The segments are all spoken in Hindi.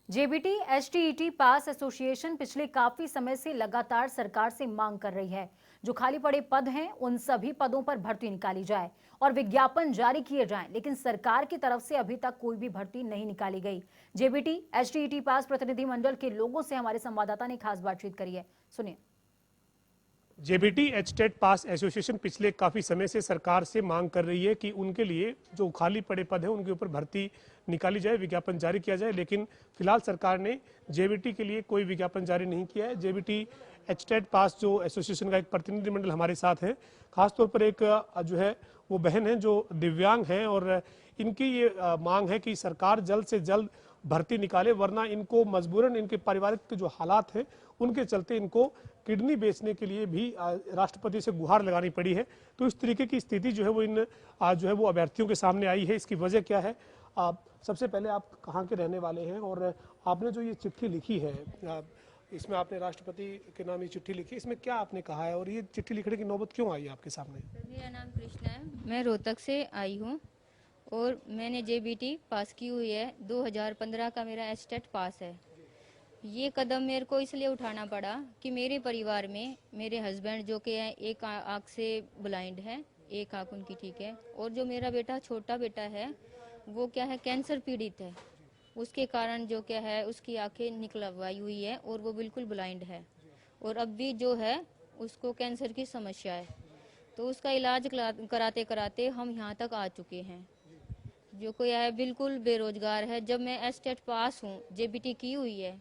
जेबीटी एचटीईटी पास एसोसिएशन पिछले काफी समय से लगातार सरकार से मांग कर रही है जो खाली पड़े पद हैं उन सभी पदों पर भर्ती निकाली जाए और विज्ञापन जारी किए जाएं, लेकिन सरकार की तरफ से अभी तक कोई भी भर्ती नहीं निकाली गई। जेबीटी एचटीईटी पास प्रतिनिधिमंडल के लोगों से हमारे संवाददाता ने खास बातचीत करी है, सुनिए। जेबीटी एचटेट पास एसोसिएशन पिछले काफ़ी समय से सरकार से मांग कर रही है कि उनके लिए जो खाली पड़े पद हैं उनके ऊपर भर्ती निकाली जाए, विज्ञापन जारी किया जाए, लेकिन फिलहाल सरकार ने जेबीटी के लिए कोई विज्ञापन जारी नहीं किया है। जेबीटी एचटेट पास जो एसोसिएशन का एक प्रतिनिधिमंडल हमारे साथ है, खासतौर पर एक जो है वो बहन है जो दिव्यांग हैं और इनकी ये मांग है कि सरकार जल्द से जल्द भर्ती निकाले, वरना इनको मजबूरन इनके पारिवारिक के जो हालात हैं उनके चलते इनको किडनी बेचने के लिए भी राष्ट्रपति से गुहार लगानी पड़ी है। तो इस तरीके की स्थिति जो है वो इन जो है वो अभ्यर्थियों के सामने आई है। इसकी वजह क्या है? सबसे पहले आप कहाँ के रहने वाले हैं और आपने जो ये चिट्ठी लिखी है, इसमें आपने राष्ट्रपति के नाम ये चिट्ठी लिखी, इसमें क्या आपने कहा है और ये चिट्ठी लिखने की नौबत क्यों आई आपके सामने? मेरा नाम कृष्णा है, मैं रोहतक से आई हूँ और मैंने जेबीटी पास की हुई है। 2015 का मेरा एचटेट पास है। ये कदम मेरे को इसलिए उठाना पड़ा कि मेरे परिवार में मेरे हस्बैंड जो कि हैं एक आँख से ब्लाइंड है, एक आँख उनकी ठीक है, और जो मेरा बेटा छोटा बेटा है वो क्या है कैंसर पीड़ित है। उसके कारण जो क्या है उसकी आंखें निकलवाई हुई है और वो बिल्कुल ब्लाइंड है और अब भी जो है उसको कैंसर की समस्या है। तो उसका इलाज कराते कराते हम यहाँ तक आ चुके हैं। जो कोई है बिल्कुल बेरोजगार है। जब मैं एचटेट पास हूँ, जेबीटी की हुई है,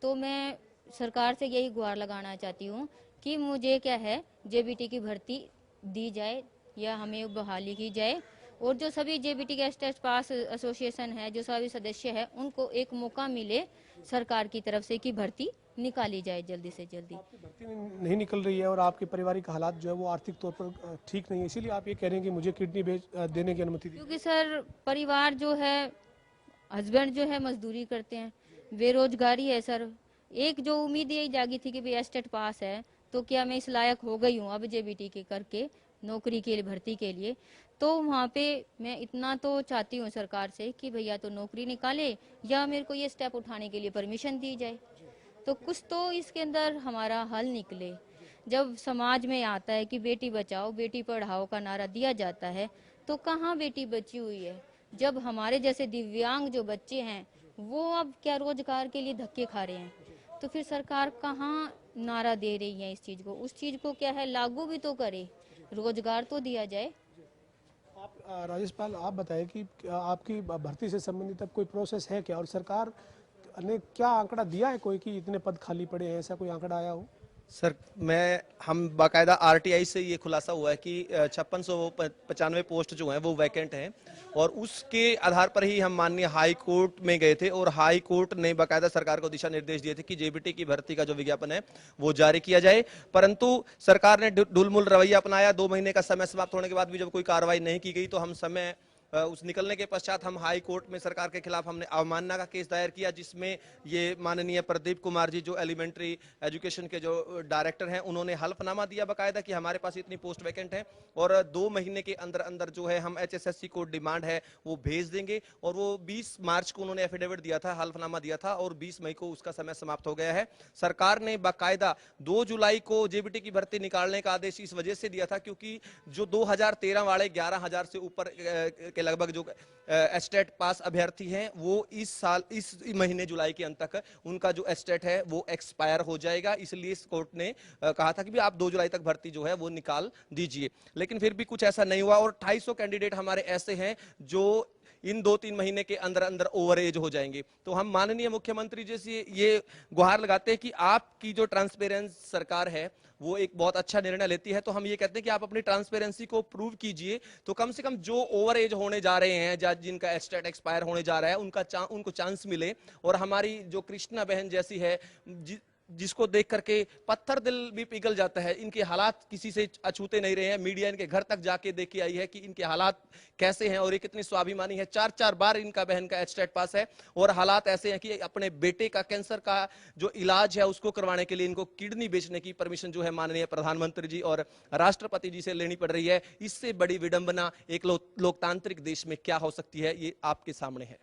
तो मैं सरकार से यही गुहार लगाना चाहती हूँ कि मुझे क्या है जेबीटी की भर्ती दी जाए या हमें बहाली की जाए और जो सभी जेबीटी के एचटेट पास एसोसिएशन है, जो सभी सदस्य है, उनको एक मौका मिले सरकार की तरफ से कि भर्ती निकाली जाए जल्दी से जल्दी। आपकी भर्ती नहीं निकल रही है और आपके पारिवारिक हालात जो है वो आर्थिक तौर पर ठीक नहीं है, इसीलिए आप ये कह रहे हैं कि मुझे किडनी देने की अनुमति दी। क्योंकि सर परिवार जो है, हस्बैंड जो है मजदूरी करते हैं, बेरोजगारी है सर। एक जो उम्मीद यही जागी थी कि भाई एस्टेट पास है तो क्या मैं इस लायक हो गई हूँ अब जेबीटी के करके नौकरी के लिए, भर्ती के लिए। तो वहाँ पे मैं इतना तो चाहती हूँ सरकार से कि भैया तो नौकरी निकाले या मेरे को ये स्टेप उठाने के लिए परमिशन दी जाए, तो कुछ तो इसके अंदर हमारा हल निकले। जब समाज में आता है कि बेटी बचाओ बेटी पढ़ाओ का नारा दिया जाता है, तो कहाँ बेटी बची हुई है? जब हमारे जैसे दिव्यांग जो बच्चे हैं वो अब क्या रोजगार के लिए धक्के खा रहे हैं, तो फिर सरकार कहाँ नारा दे रही है इस चीज को? उस चीज को क्या है लागू भी तो करे, रोजगार तो दिया जाए। आप राजेशपाल, आप बताएं कि आपकी भर्ती से संबंधित अब कोई प्रोसेस है क्या और सरकार ने क्या आंकड़ा दिया है कोई कि इतने पद खाली पड़े हैं, ऐसा कोई आंकड़ा आया हो? सर हम बाकायदा आरटीआई से ये खुलासा हुआ है कि 5695 पोस्ट जो हैं वो वैकेंट हैं और उसके आधार पर ही हम माननीय हाई कोर्ट में गए थे और हाई कोर्ट ने बाकायदा सरकार को दिशा निर्देश दिए थे कि जेबीटी की भर्ती का जो विज्ञापन है वो जारी किया जाए। परंतु सरकार ने ढुलमुल रवैया अपनाया। 2 महीने का समय समाप्त होने के बाद भी जब कोई कार्रवाई नहीं की गई तो हम समय उस निकलने के पश्चात हम हाई कोर्ट में सरकार के खिलाफ हमने अवमानना का केस दायर किया, जिसमें ये माननीय प्रदीप कुमार जी जो एलिमेंट्री एजुकेशन के जो डायरेक्टर हैं उन्होंने हल्फनामा दिया बाकायदा कि हमारे पास इतनी पोस्ट वैकेंट है और 2 महीने के अंदर अंदर जो है हम एचएसएससी को डिमांड है वो भेज देंगे। और वो 20 मार्च को उन्होंने एफिडेविट दिया था, हल्फनामा दिया था और 20 मई को उसका समय समाप्त हो गया है। सरकार ने बाकायदा 2 जुलाई को जेबीटी की भर्ती निकालने का आदेश इस वजह से दिया था क्योंकि जो 2013 वाले 11,000 से ऊपर के लगभग जो एस्टेट पास अभ्यर्थी हैं वो इस महीने जुलाई के अंत तक उनका जो एस्टेट है वो एक्सपायर हो जाएगा। इसलिए इस कोर्ट ने कहा था कि भी आप 2 जुलाई तक भर्ती जो है वो निकाल दीजिए, लेकिन फिर भी कुछ ऐसा नहीं हुआ और 250 कैंडिडेट हमारे ऐसे हैं जो इन 2-3 महीने के अंदर अंदर ओवर एज हो जाएंगे। तो हम माननीय मुख्यमंत्री जी से ये गुहार लगाते हैं कि आपकी जो ट्रांसपेरेंस सरकार है वो एक बहुत अच्छा निर्णय लेती है, तो हम ये कहते हैं कि आप अपनी ट्रांसपेरेंसी को प्रूव कीजिए। तो कम से कम जो ओवर एज होने जा रहे हैं, जिनका एस्टेट एक्सपायर होने जा रहा है, उनको चांस मिले। और हमारी जो कृष्णा बहन जैसी है जिसको देख करके पत्थर दिल भी पिघल जाता है, इनके हालात किसी से अछूते नहीं रहे हैं। मीडिया इनके घर तक जाके देख के आई है कि इनके हालात कैसे हैं और ये कितनी स्वाभिमानी है। 4-4 बार इनका बहन का एस्टेट पास है और हालात ऐसे हैं कि अपने बेटे का कैंसर का जो इलाज है उसको करवाने के लिए इनको किडनी बेचने की परमिशन जो है माननीय प्रधानमंत्री जी और राष्ट्रपति जी से लेनी पड़ रही है। इससे बड़ी विडंबना एक लोकतांत्रिक देश में क्या हो सकती है, ये आपके सामने है।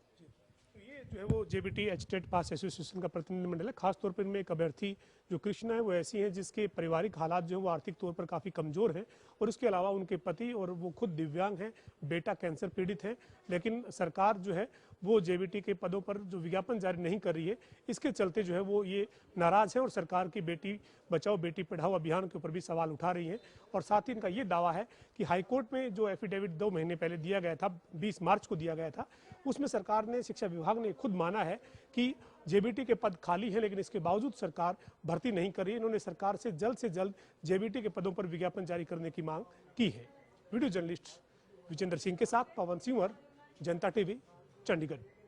जो है वो जेबीटी एचटेट पास एसोसिएशन का प्रतिनिधिमंडल है। खासतौर पर इनमें एक अभ्यर्थी जो कृष्णा है वो ऐसी हैं जिसके पारिवारिक हालात जो है वो आर्थिक तौर पर काफ़ी कमज़ोर हैं और इसके अलावा उनके पति और वो खुद दिव्यांग हैं, बेटा कैंसर पीड़ित है। लेकिन सरकार जो है वो जेबीटी के पदों पर जो विज्ञापन जारी नहीं कर रही है, इसके चलते जो है वो ये नाराज़ है और सरकार की बेटी बचाओ बेटी पढ़ाओ अभियान के ऊपर भी सवाल उठा रही है। और साथ ही इनका ये दावा है कि हाईकोर्ट में जो एफिडेविट 2 महीने पहले दिया गया था, 20 मार्च को दिया गया था, उसमें सरकार ने, शिक्षा विभाग ने खुद माना है कि जेबीटी के पद खाली हैं, लेकिन इसके बावजूद सरकार भर्ती नहीं कर रही है। इन्होंने सरकार से जल्द जेबीटी के पदों पर विज्ञापन जारी करने की मांग की है। वीडियो जर्नलिस्ट विजेंद्र सिंह के साथ पवन सिंह, जनता टीवी, चंडीगढ़।